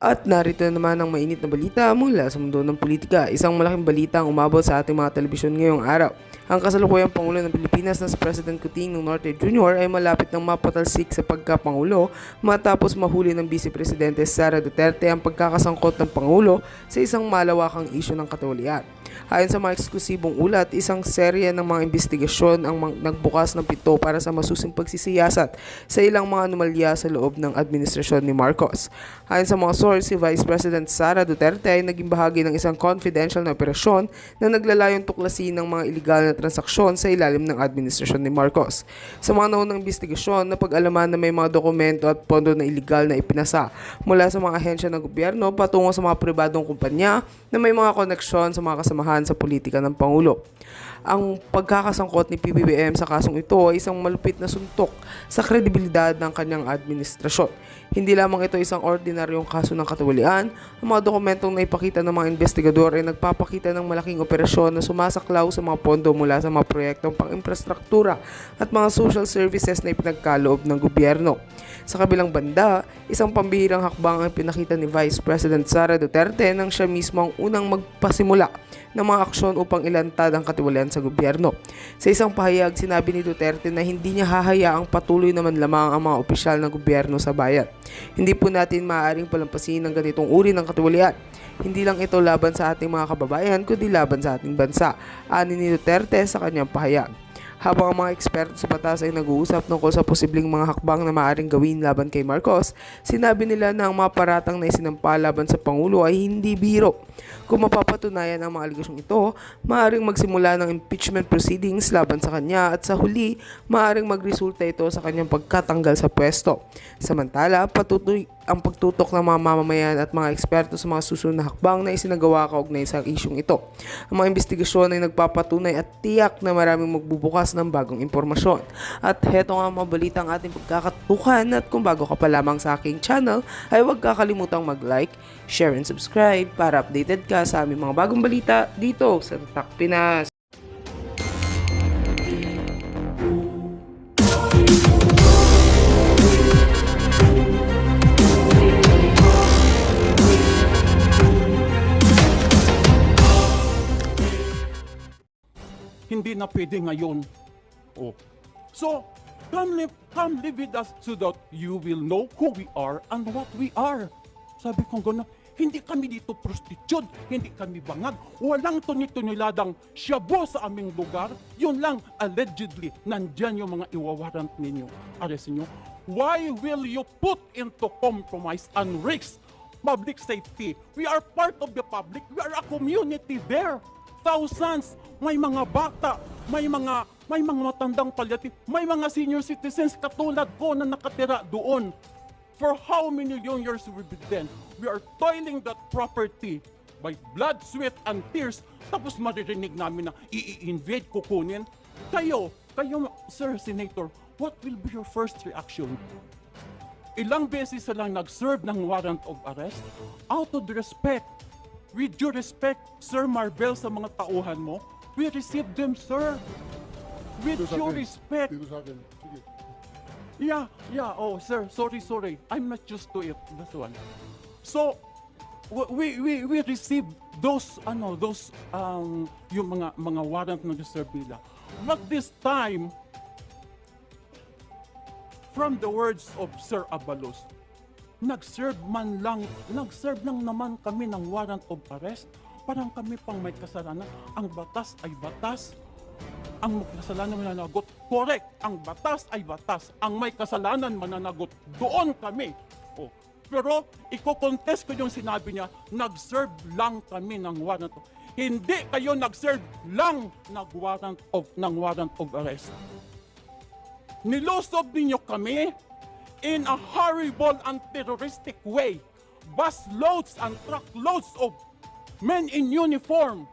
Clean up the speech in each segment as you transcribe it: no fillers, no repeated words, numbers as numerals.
At narito na naman ang mainit na balita mula sa mundo ng politika. Isang malaking balita ang umabot sa ating mga telebisyon ngayong araw. Ang kasalukuyang Pangulo ng Pilipinas na si President Kuting Norte Jr. ay malapit ng mapatalsik sa pagkapangulo matapos mahuli ng Vice Presidente Sara Duterte ang pagkakasangkot ng Pangulo sa isang malawakang isyu ng katiwalian. Ayon sa mga eksklusibong ulat, isang serye ng mga investigasyon ang nagbukas ng pinto para sa masusing pagsisiyasat sa ilang mga anomalya sa loob ng administrasyon ni Marcos. Ayon sa mga source, si Vice President Sara Duterte ay naging bahagi ng isang confidential na operasyon na naglalayong tuklasin ng mga iligal na transaksyon sa ilalim ng administrasyon ni Marcos. Sa mga naunang investigasyon, napag-alaman na may mga dokumento at pondo na iligal na ipinasa mula sa mga ahensya ng gobyerno patungo sa mga pribadong kumpanya na may mga koneksyon sa mga kasamahan sa politika ng Pangulo. Ang pagkakasangkot ni PBBM sa kasong ito ay isang malupit na suntok sa kredibilidad ng kanyang administrasyon. Hindi lamang ito isang ordinaryong kaso ng katiwalian, ang mga dokumentong naipakita ng mga investigador ay nagpapakita ng malaking operasyon na sumasaklaw sa mga pondo mula sa mga proyektong pang-infrastruktura at mga social services na ipinagkaloob ng gobyerno. Sa kabilang banda, isang pambihirang hakbang ang pinakita ni Vice President Sara Duterte nang siya mismo ang unang magpasimula ng mga aksyon upang ilantad ang katiwalian sa gobyerno. Sa isang pahayag, sinabi ni Duterte na hindi niya hahayaang patuloy naman lamang ang mga opisyal ng gobyerno sa bayan. Hindi po natin maaaring palampasin ang ganitong uri ng katiwalian. Hindi lang ito laban sa ating mga kababayan, kundi laban sa ating bansa, ani ni Duterte sa kanyang pahayag. Habang ang mga eksperto sa batas ay nag-uusap tungkol sa posibleng mga hakbang na maaaring gawin laban kay Marcos, sinabi nila na ang mga paratang na isinampa laban sa Pangulo ay hindi biro. Kung mapapatunayan ang mga aligasyong ito, maaaring magsimula ng impeachment proceedings laban sa kanya at sa huli, maaaring magresulta ito sa kanyang pagkatanggal sa pwesto. Samantala, patuloy ang pagtutok ng mga mamamayan at mga eksperto sa mga susunod na hakbang na isinagawa kaugnay sa isyong ito. Ang mga investigasyon ay nagpapatunay at tiyak na maraming magbubukas ng bagong impormasyon. At heto nga ang mga balita ang ating pagkakatukan, at kung bago ka pa lamang sa aking channel ay huwag kakalimutang mag-like, share and subscribe para updated ka sa aming mga bagong balita dito sa Tatak Pinas. Hindi na pwede ngayon. Oh. So, come live with us so that you will know who we are and what we are. Sabi ko gano'n, hindi kami dito prostitute, hindi kami bangag, walang tuni-tuniladang shabu sa aming lugar. Yun lang, allegedly, nandyan yung mga iwawarant ninyo. Arrest ninyo. Why will you put into compromise and risk public safety? We are part of the public. We are a community there. Thousands, may mga bata, may mga matandang palliative, may mga senior citizens katulad ko na nakatira doon. For how many long years we've been then? We are toiling that property by blood, sweat, and tears. Tapos maririnig namin na i-invade, kukunin. Kayo, Sir Senator, what will be your first reaction? Ilang beses na lang nag-serve ng warrant of arrest? Out of respect, with due respect, Sir Marbel, sa mga tauhan mo, we receive them, sir. With due respect. Yeah, oh, sir, sorry. I'm not used to it, this one. So, we receive those, yung mga warrant na deserve nila. But this time, from the words of Sir Abalos, nag-serve lang naman kami ng warrant of arrest. Parang kami pang may kasalanan. Ang batas ay batas. Ang may kasalanan mananagot. Correct. Ang batas ay batas. Ang may kasalanan mananagot. Doon kami. Oh. Pero iko-contest ko yung sinabi niya, nag-serve lang kami ng warrant of. Hindi kayo nag-serve lang ng warrant of arrest. Nilosob ninyo kami in a horrible and terroristic way. Busloads and truckloads of men in uniform.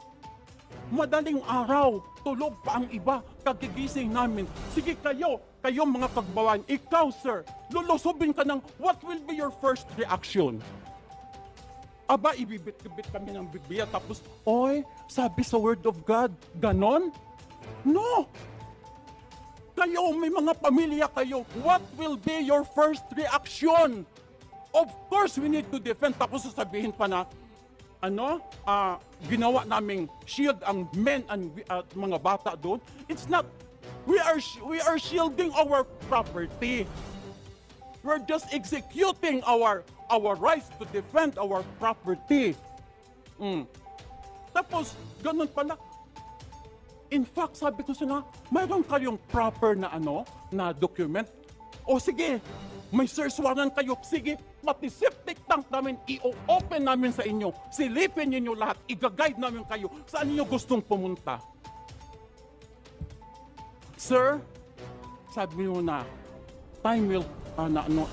Madaling araw, tulog pa ang iba, kagigising namin. Sige kayo mga kagbawan, ikaw sir, lulusobin ka ng what will be your first reaction? Aba, ibibit-bit kami ng Biblia tapos, oy, sabi sa Word of God, ganon? No! Kayo, may mga pamilya kayo, what will be your first reaction? Of course, we need to defend. Tapos sasabihin pa na, ginawa naming shield ang men at mga bata doon. It's not, we are shielding our property. We're just executing our rights to defend our property. Tapos, ganun pala. In fact, sabi ko sila, mayroon kayong proper na na document. O sige, may search warrant kayo. Sige, pati septic tank namin, i-open namin sa inyo. Silipin ninyo lahat, i-guide namin kayo. Saan niyo gustong pumunta? Sir, sabi mo na, time will,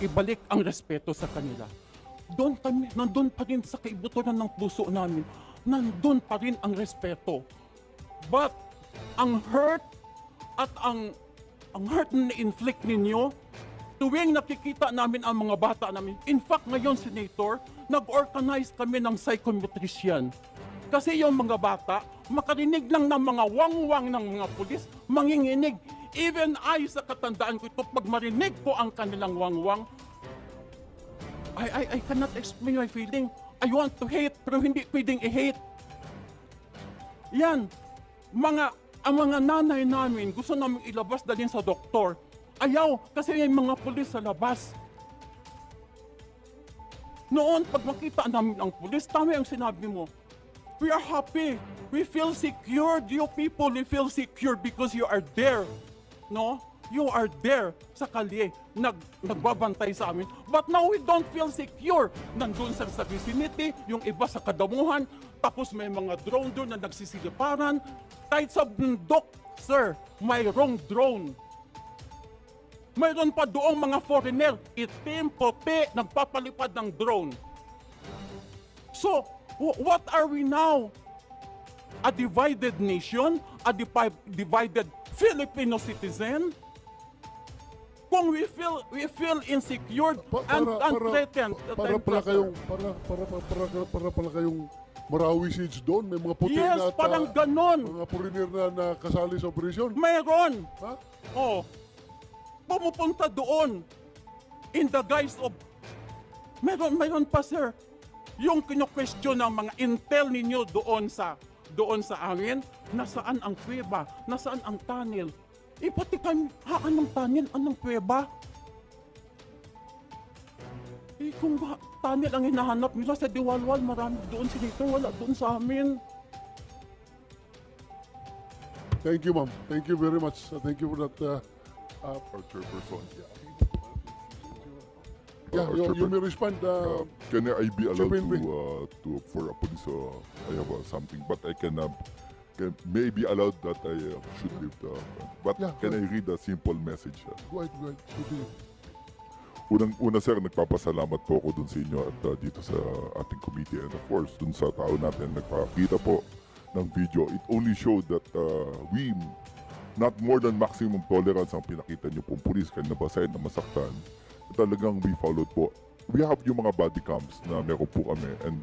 ibalik ang respeto sa kanila. Nandun pa rin sa kaibuturan ng puso namin, nandun pa rin ang respeto. But, ang hurt at ang hurt na inflict ninyo, tuwing nakikita namin ang mga bata namin, in fact ngayon, Senator, nag-organize kami ng psychometrician. Kasi yung mga bata, makarinig lang ng mga wangwang ng mga pulis, manginginig. Even I, sa katandaan ko ito, pag marinig ko ang kanilang wangwang, I cannot explain my feeling. I want to hate, pero hindi pwedeng i-hate. Yan, ang mga nanay namin, gusto namin ilabas dalhin sa doktor. Ayaw, kasi may mga pulis sa labas. Noon, pag makita namin ang pulis, tama ang sinabi mo. We are happy. We feel secured. You people, we feel secure because you are there. No? You are there sa kalye, nagbabantay sa amin. But now we don't feel secure. Nandun sa vicinity, yung iba sa kadamuhan, tapos may mga drone doon na nagsisiliparan. Kahit sa bundok, sir, mayroong drone. Mayroon pa doong mga foreigner, itim, puti, nagpapalipad ng drone. So, what are we now? A divided nation? A divided Filipino citizen? Kung we feel insecure and threatened. Para pala kayong Marawi siege doon, may mga puti yes, na parang ganon. Mga foreigner na kasali sa operasyon. Mayroon. Ha? Oh. Pumupunta doon in the guise of mayroon pa, sir, yung kino-question ng mga intel ninyo doon sa amin, nasaan ang kuweba, nasaan ang tunnel. Pati kami, anong tunnel, anong kuweba? Kung tunnel ang hinahanap nila sa Diwalwal, marami doon sila, wala doon sa amin. Thank you, ma'am. Thank you very much. Thank you for that. Our chairperson. Yeah, you may respond. Can I be allowed Chairman to for a police? I have something, but I can may be allowed that I should leave the. But Yeah, can go I read a simple message? Go ahead. Continue. Una sir, nagpapasalamat po ako dun sa inyo at dito sa ating committee, and of course dun sa tao natin nagpakita po ng video. It only showed that we not more than maximum tolerance ang pinakita niyo pong pulis kahit nabasahin na masaktan. Talagang we followed po. We have yung mga body cams na meron po kami, and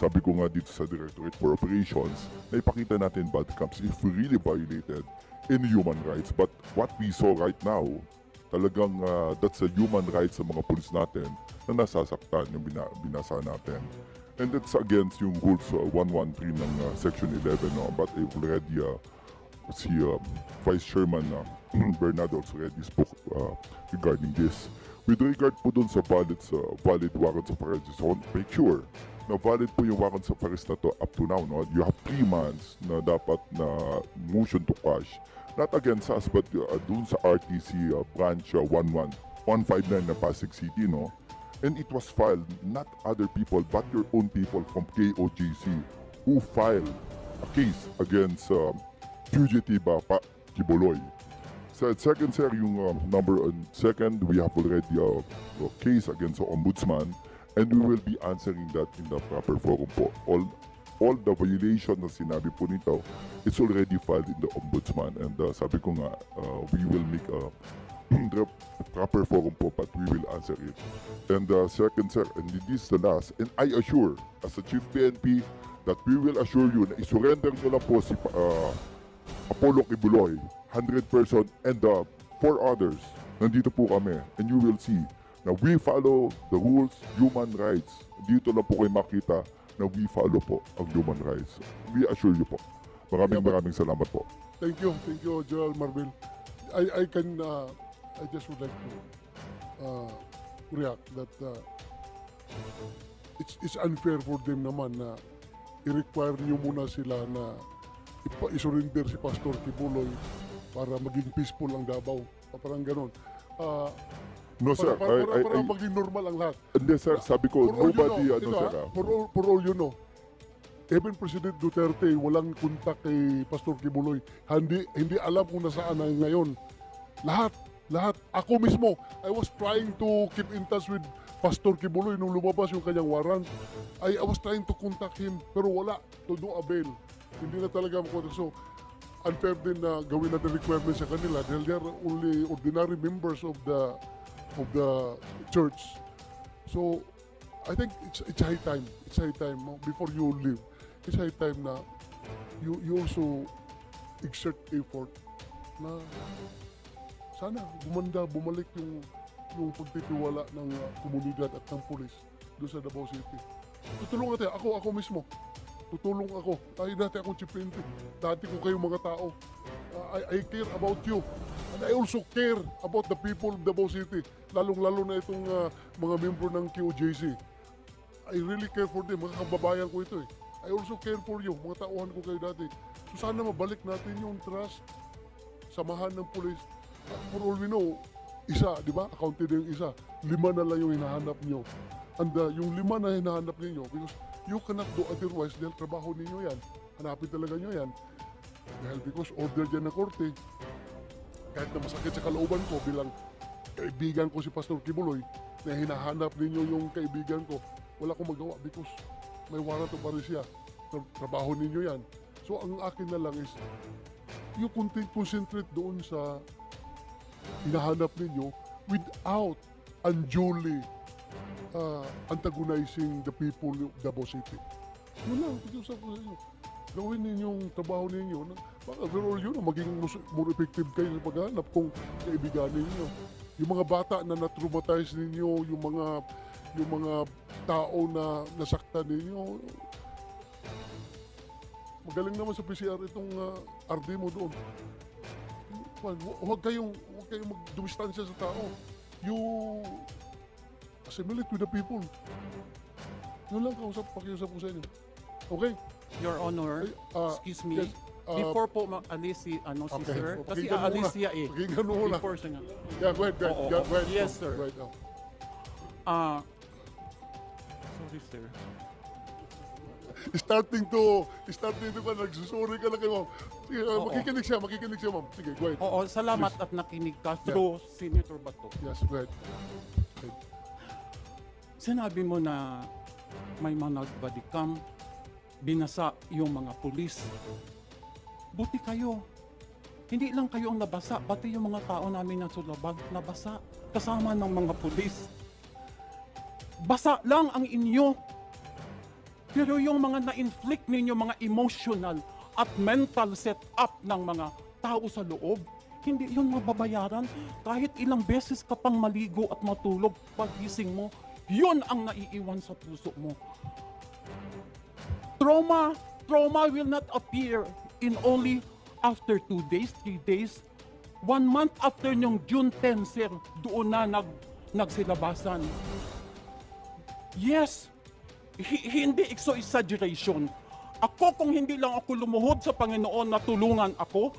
sabi ko nga dito sa Directorate for Operations na ipakita natin body cams if we really violated any human rights. But what we saw right now, talagang that's a human rights sa mga pulis natin na nasasaktan yung binasa natin. And that's against yung rules 113 ng Section 11, no? But I already si Vice Chairman Bernardo already spoke regarding this. With regard po dun sa valid warrants of arrest, so make sure na valid po yung warrants of arrest na to up to now. No? You have 3 months na dapat na motion to quash. Not against us, but dun sa RTC branch 159 na Pasig City, no? And it was filed, not other people, but your own people from KOJC who filed a case against fugitive Kiboloy. So second, sir, yung second, we have already a case against the ombudsman, and we will be answering that in the proper forum po. All the violation na sinabi po nito, it's already filed in the ombudsman, and sabi ko nga, we will make a the proper forum po, but we will answer it. And second, sir, and this is the last, and I assure, as a Chief PNP, that we will assure you na isurrender nyo lang po si Apollo Kibuloy, 100%, and 4 others. Nandito po kami, and you will see na we follow the rules, human rights. Dito lang po kayo makita na we follow po ang human rights. We assure you po. Maraming salamat po. Thank you, General Marvel. I just would like to react that it's unfair for them naman na i-require niyo muna sila na i-surrender si Pastor Kibuloy para maging peaceful ang Davao. Parang ganon. No sir, Para maging normal ang lahat. hindi sir, sabi ko, For all you nobody, know, ano ito, sir, for all you know, even President Duterte walang kontak kay Pastor Kibuloy. Hindi alam kung nasaan na ngayon. Lahat. Ako mismo, I was trying to keep in touch with Pastor Kibuloy nung lumabas yung kanyang warrant. I was trying to contact him, pero wala. To no avail. Hindi na talaga makontak. So, unfair din na gawin natin requirements sa kanila dahil they are only ordinary members of the church. So, I think it's high time. It's high time before you leave. It's high time na you also exert effort na sana bumalik yung pagtitiwala ng komunidad at ng pulis doon sa Davao City. Tutulungan tayo. Ako mismo. Tutulong ako. Dati akong chipente. Dati ko kayong mga tao. I care about you. And I also care about the people of Davao City. Lalong-lalo na itong mga member ng QJC. I really care for them. Mga kababayan ko ito eh. I also care for you. Mga tauhan ko kayo dati. So sana mabalik natin yung trust. Samahan ng pulis. For all we know, isa, di ba? Accounted yung isa. 5 na lang yung hinahanap nyo. And yung 5 na hinahanap ninyo, because you cannot do otherwise dahil trabaho ninyo yan. Hanapin talaga nyo yan. Dahil because order dyan ng korte, kahit na masakit sa kalooban ko bilang kaibigan ko si Pastor Kibuloy, na hinahanap ninyo yung kaibigan ko, wala akong magawa because may warrant of arrest siya. Trabaho ninyo yan. So ang akin na lang is, you concentrate doon sa hinahanap ninyo without unduly antagonizing the people of Davao City. Yun lang, pag-usap ko sa inyo. Gawin ninyong trabaho ninyo na baka pero yun, maging more effective kayo sa paghanap kung kaibiganin ninyo. Yung mga bata na na-traumatize ninyo, yung mga tao na nasaktan ninyo, magaling naman sa PCR itong RD mo doon. Huwag kayong magdumistansya sa tao. You assimilate with the people. Yun lang pakiusap ko sa inyo. Okay? Your Honor, excuse me. yes, Before po maalis si Okay. sir, kasi Pakinggan mo aalis muna. siya eh. Pakinggan mo muna. Before siya nga. Yeah, go ahead. Oo, Go ahead. yes, sir. Right now. Sorry sir. Starting to ka, nagsusuri ka na kayo. Sige, Oo. makikinig siya, ma'am. Sige, go ahead. Oo, salamat at nakinig ka through Senator Bato. Yes, go ahead. Sinabi mo na may mga nagbadikam, binasa yung mga pulis. Buti kayo. Hindi lang kayo ang nabasa, pati yung mga tao namin na sulabag nabasa kasama ng mga pulis. Basa lang ang inyo. Pero yung mga na-inflict ninyo, mga emotional at mental setup ng mga tao sa loob, hindi yun mababayaran. Kahit ilang beses ka pang maligo at matulog, pagising mo, yun ang naiiwan sa puso mo. Trauma will not appear in only after 2 days, 3 days. 1 month after yung June 10, sir, doon na nagsilabasan. Yes, hindi exaggeration. Ako, kung hindi lang ako lumuhod sa Panginoon na tulungan ako,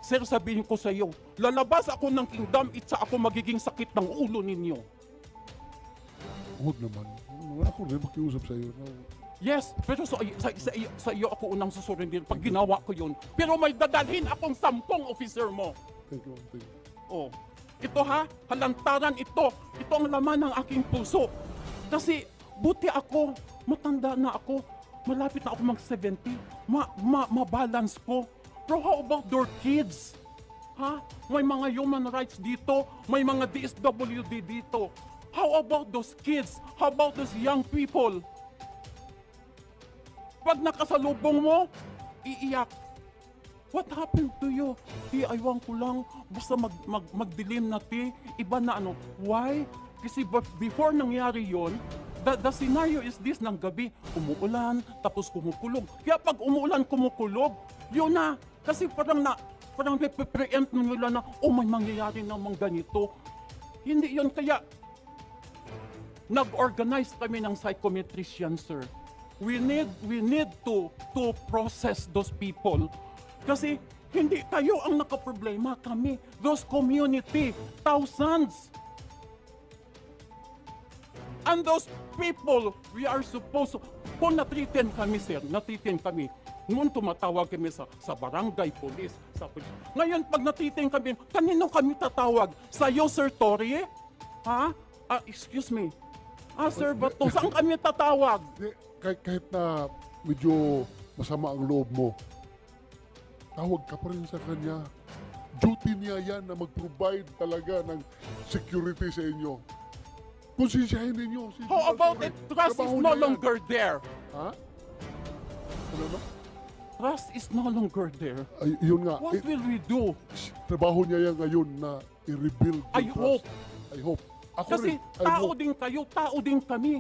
sir, sabihin ko sa iyo, lalabas ako ng kingdom, itsa ako magiging sakit ng ulo ninyo. Huwag naman. Ako rin makiusap sa iyo. Yes, pero sa iyo ako unang susurrender pag ginawa ko yun. Pero may dadalhin akong 10 officer mo. Thank you, thank you. Oh, ito ha, halantaran ito. Ito ang laman ng aking puso. Kasi buti ako, matanda na ako, malapit na ako mag-70, ma-balance ko. Pero how about your kids? Ha? May mga human rights dito, may mga DSWD dito. How about those kids? How about those young people? Pag nakasalubong mo, iiyak. What happened to you? Aywan ko lang, basta magdilim na ti. Iba na ano. Why? Kasi before nangyari yon, the scenario is this, ng gabi, umuulan, tapos kumukulog. Kaya pag umuulan, kumukulog, yun na. Kasi parang pre-empt nila na, may mangyayari namang ganito. Hindi yun, kaya nag-organize kami ng psychometrician, sir. We need to process those people. Kasi hindi kayo ang nakaproblema, kami. Those community, thousands. And those people, we are supposed to, kung natritin kami, sir, natritin kami, noon tumatawag kami sa barangay police, sa police. Ngayon, pag natritin kami, kanino kami tatawag? Sa'yo, Sir Torre? Ha? Excuse me. Sir Bato, saan kami tatawag? Kahit na medyo masama ang loob mo, tawag ka pa rin sa kanya. Duty niya yan na mag-provide talaga ng security sa inyo. Konsensyahin ninyo. How about it? Trust is no longer there. Ha? Ano na? Trust is no longer there. Ay, yun nga. What will we do? Trabaho niya yan ngayon na i-rebuild yung I hope. trust. I hope. Ako Kasi rin. I tao hope. din kayo, tao din kami.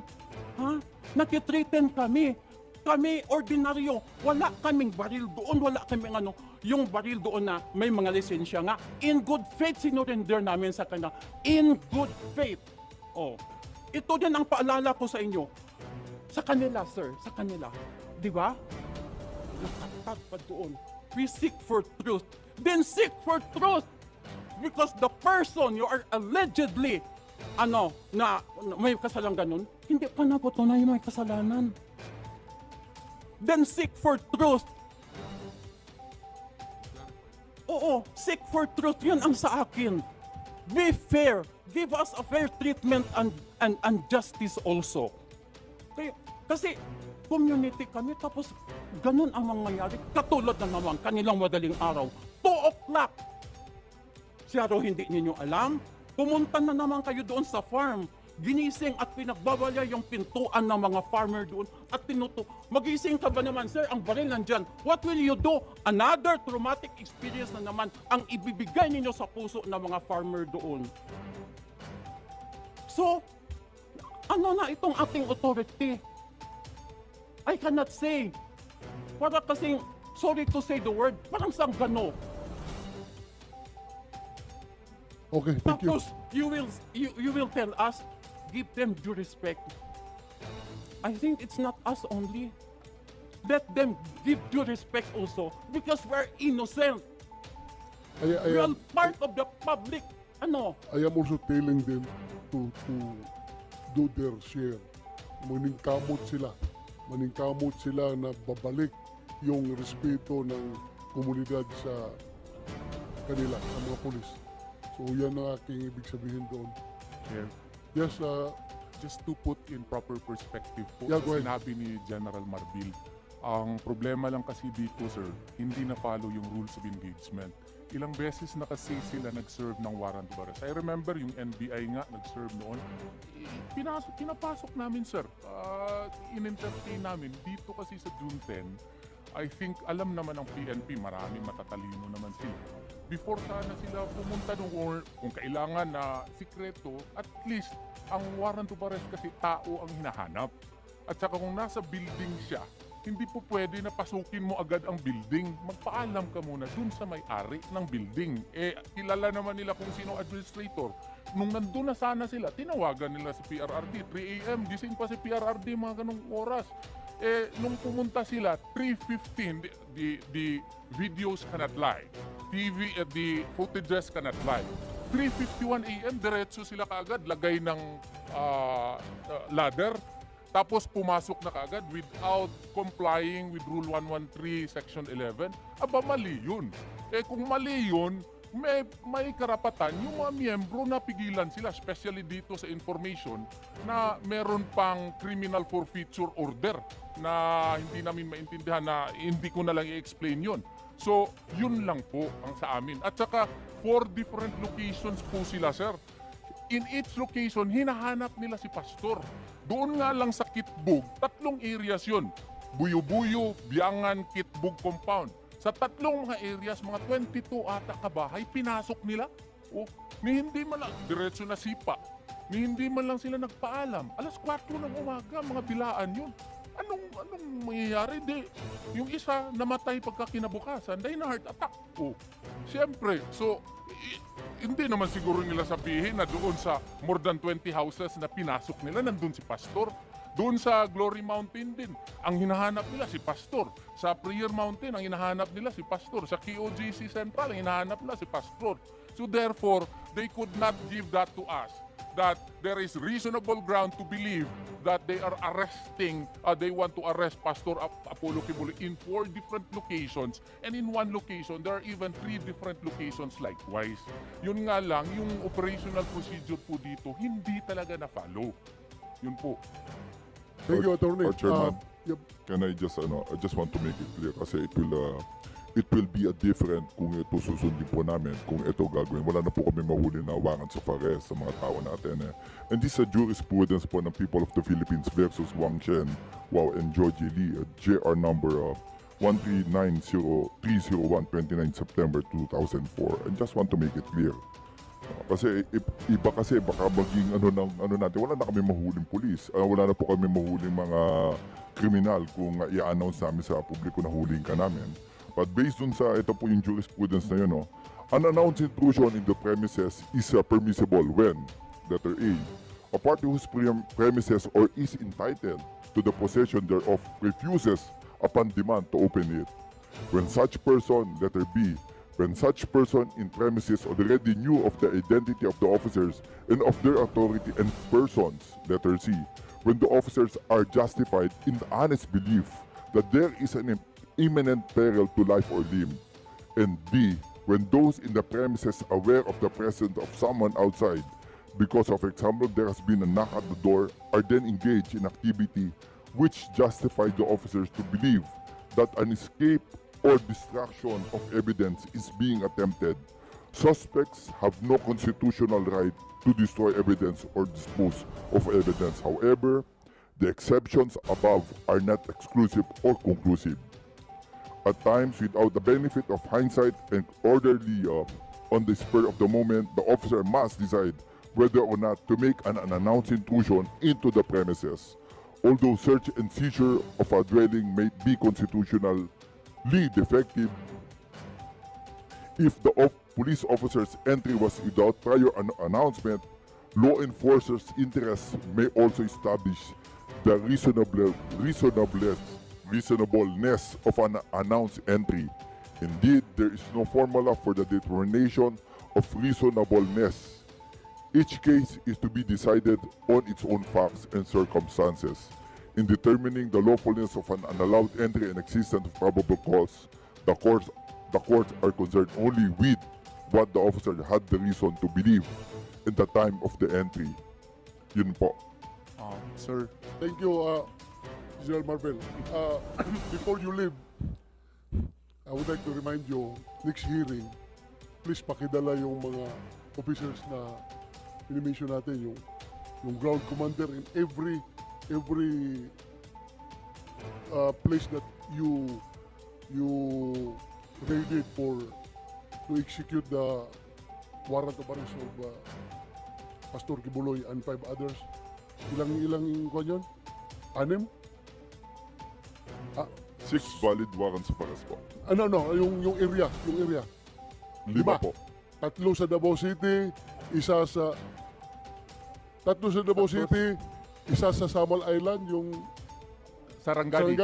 Ha? Nakitreaten kami. Kami, ordinaryo. Wala kaming baril doon, wala kaming yung baril doon na may mga lisensya nga. In good faith, sinurrender namin sa kanila. In good faith. Oh. Ito din ang paalala ko sa inyo. Sa kanila, sir. Sa kanila. Di ba? Nakatag pa doon. We seek for truth. Then seek for truth. Because the person you are allegedly na may kasalanan ganun, hindi pa napatunay may kasalanan. Then seek for truth. Oo, seek for truth. Yun ang sa akin. Be fair. Give us a fair treatment and justice also. Kasi community kami, tapos ganun ang mangyayari. Katulad na naman kanilang madaling araw. 2 o'clock. Siya raw hindi ninyo alam. Pumunta na naman kayo doon sa farm. Ginising at pinagbabalya yung pintuan ng mga farmer doon at magising ka ba naman, sir, ang baril nandyan. What will you do? Another traumatic experience na naman ang ibibigay ninyo sa puso ng mga farmer doon. So, ano na itong ating authority? I cannot say. Para kasing, sorry to say the word, parang sanggano. Okay, thank you. Tapos, you will tell us, give them due respect. I think it's not us only. Let them give due respect also because we're innocent. We are part of the public. I am also telling them to do their share. Maningkamot sila na babalik yung respeto ng komunidad sa kanila, sa mga polis. So yan ang aking ibig sabihin doon. Chair, Yes, just to put in proper perspective po, Yeah, go ahead. sinabi ni General Marbil, ang problema lang kasi dito, sir, hindi na-follow yung rules of engagement. Ilang beses na kasi sila nag-serve ng warrant of arrest. I remember yung NBI nga nag-serve noon. Pinapasok namin, sir. In-entertain namin. Dito kasi sa June 10, I think alam naman ng PNP, marami matatalino naman sila. Before sana sila pumunta doon or kung kailangan na sikreto, at least ang warrant of arrest kasi tao ang hinahanap. At saka kung nasa building siya, hindi po pwede na pasukin mo agad ang building. Magpaalam ka muna dun sa may-ari ng building. Kilala naman nila kung sino administrator. Nung nandun na sana sila, tinawagan nila si PRRD. 3 a.m., gising pa si PRRD mga ganong oras. Nung pumunta sila, 3:15, the videos cannot lie. The footages cannot lie. 3:51 a.m., diretso sila kaagad, lagay ng ladder. Tapos pumasok na kaagad without complying with Rule 113, Section 11. Aba, mali yun. Kung mali yun, may karapatan yung mga miyembro na pigilan sila, especially dito sa information, na meron pang criminal forfeiture order na hindi namin maintindihan, na hindi ko na lang i-explain yun. So, yun lang po ang sa amin. At saka, 4 different locations po sila, sir. In each location, hinahanap nila si Pastor. Doon nga lang sa Kitbug, 3 areas yun. Buyo-Buyo, Biangan, Kitbug Compound. Sa 3 mga areas, mga 22 ata kabahay, pinasok nila. Ni hindi man lang, diretso na sipa. ni hindi man lang sila nagpaalam. Alas 4 ng umaga, mga bilaan yun. Anong mangyayari? Di, yung isa namatay pagka kinabukasan dahil na heart attack. Oh, siyempre, so hindi naman siguro nila sabihin na doon sa more than 20 houses na pinasok nila, nandun si pastor. Doon sa Glory Mountain din, ang hinahanap nila si pastor. Sa Prayer Mountain, ang hinahanap nila si pastor. Sa KOJC Central, ang hinahanap nila si pastor. So therefore, they could not give that to us. That there is reasonable ground to believe that they are arresting, they want to arrest Pastor Apollo Kibuloy in 4 different locations. And in one location, there are even 3 different locations likewise. Yun nga lang, yung operational procedure po dito, hindi talaga na-follow. Yun po. Thank you, Attorney. Chairman, Yep. can I just want to make it clear kasi it will be a different kung ito susundin po namin, kung ito gagawin. Wala na po kami mahuli na warrants of arrest sa mga tao natin. And this is a jurisprudence po ng People of the Philippines versus Wang Chen, Wow, and Georgie Lee, JR number 1390301, 29 September 2004. And just want to make it clear. Kasi iba kasi baka maging ano natin, wala na kami mahuling pulis. Wala na po kami mahuling mga kriminal kung i-announce namin sa publiko na huling ka namin. But based on sa ito po yung jurisprudence na yun, unannounced intrusion in the premises is permissible when, letter A party whose premises or is entitled to the possession thereof refuses upon demand to open it. When such person, letter B, when such person in premises already knew of the identity of the officers and of their authority and persons, letter C, when the officers are justified in the honest belief that there is an imminent peril to life or limb, and D, when those in the premises aware of the presence of someone outside, because of example there has been a knock at the door, are then engaged in activity which justify the officers to believe that an escape or destruction of evidence is being attempted. Suspects have no constitutional right to destroy evidence or dispose of evidence. However, the exceptions above are not exclusive or conclusive. At times, without the benefit of hindsight and orderly on the spur of the moment, the officer must decide whether or not to make an unannounced intrusion into the premises. Although search and seizure of a dwelling may be constitutionally defective, if the police officer's entry was without prior announcement, law enforcers' interests may also establish the reasonableness of an announced entry. Indeed, there is no formula for the determination of reasonableness. Each case is to be decided on its own facts and circumstances. In determining the lawfulness of an unallowed entry and existence of probable cause, the courts are concerned only with what the officer had the reason to believe in the time of the entry. Yun po. Sir, Thank you, General Marvel. Before you leave, I would like to remind you, next hearing, please pakidala yung mga officers na inimension natin, yung ground commander in every place that you raided to execute the warrant of arrest of Pastor Kibuloy and 5 others. Ilang kwan yun? 6? 6 valid warrants of arrest po. Yung area. 5 Lima. po. 3 sa Davao City, isa sa Samal Island, yung Sarangani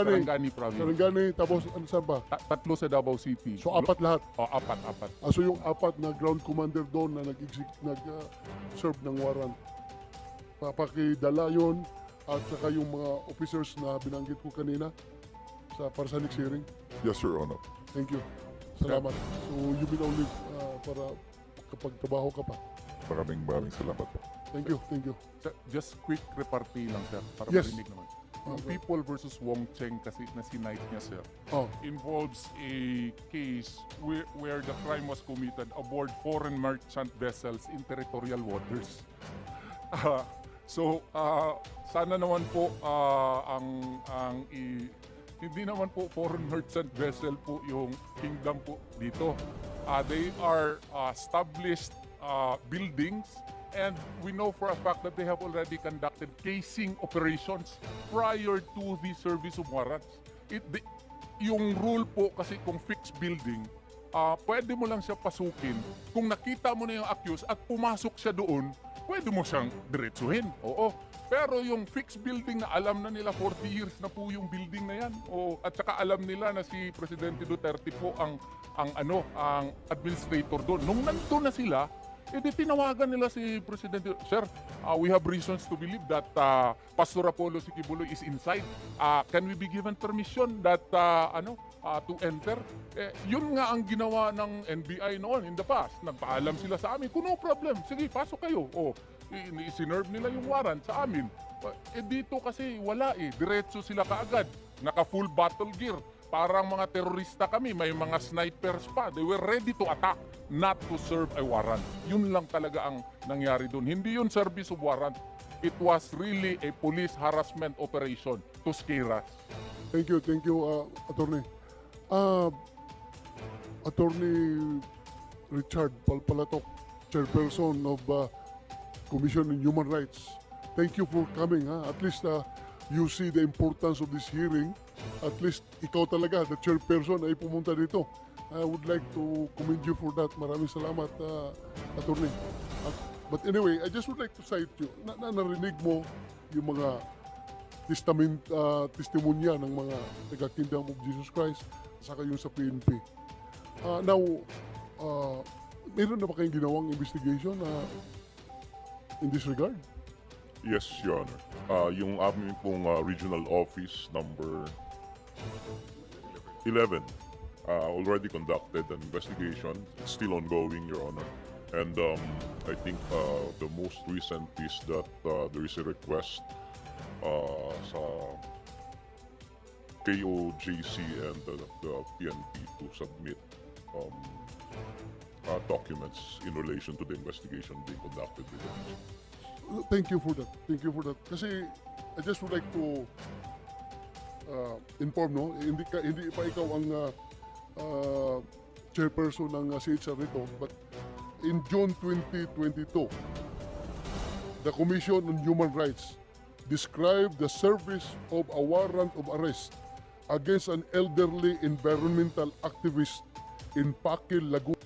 province. Sarangani, tapos ano saan ba? Tatlo sa Davao City. So 4 lahat. Apat. So yung 4 na ground commander doon na nag-serve ng warrant. Papakidala yun at saka yung mga officers na binanggit ko kanina para sa next hearing. Yes, Your Honor. Thank you. Salamat. So you will only para kapag trabaho ka pa. Maraming salamat po. Thank you. Just quick repartee lang, sir, para Yes. marinig naman. Yung People versus Wong Cheng kasi na sinight niya, sir, Oh, involves a case where the crime was committed aboard foreign merchant vessels in territorial waters. Sana naman po hindi naman po foreign merchant vessel po yung kingdom po dito. They are established buildings and we know for a fact that they have already conducted casing operations prior to the service of warrants. Yung rule po kasi kung fixed building, pwede mo lang siya pasukin. Kung nakita mo na yung accused at pumasok siya doon, pwede mo siyang diretsuhin. Oo. Pero yung fixed building na alam na nila 40 years na po yung building na yan. At saka alam nila na si Presidente Duterte po ang administrator doon. Nung nandun na sila, edi tinawagan nila si Presidente, Sir, we have reasons to believe that Pastor Apollo Sikibuloy is inside. Can we be given permission that to enter? Yun nga ang ginawa ng NBI noon in the past. Nagpaalam sila sa amin, no problem, sige, pasok kayo. Isinerve nila yung warrant sa amin. Dito kasi wala diretso sila kaagad. Naka full battle gear. Parang mga terorista kami, may mga snipers pa. They were ready to attack, not to serve a warrant. Yun lang talaga ang nangyari doon. Hindi yun service of warrant. It was really a police harassment operation to scare us. Thank you, Attorney. Attorney Richard Palpalatok, Chairperson of Commission on Human Rights. Thank you for coming. At least you see the importance of this hearing. At least ikaw talaga, the chairperson, ay pumunta dito. I would like to commend you for that. Maraming salamat, Attorney. But anyway, I just would like to cite you. Narinig mo yung mga testimonya ng mga taga-Kingdom of Jesus Christ, saka yung sa PNP. Now, meron na ba kayong ginawang investigation in this regard? Yes, Your Honor. Yung aming pong regional office number 11 already conducted an investigation. It's still ongoing, Your Honor. And I think the most recent is that there is a request sa KOJC and the PNP to submit documents in relation to the investigation being conducted with them. Thank you for that. Kasi I just would like to inform, no, hindi pa ikaw ang chairperson ng CHR nito, but in June 2022, the Commission on Human Rights described the service of a warrant of arrest against an elderly environmental activist in Pakil, Laguna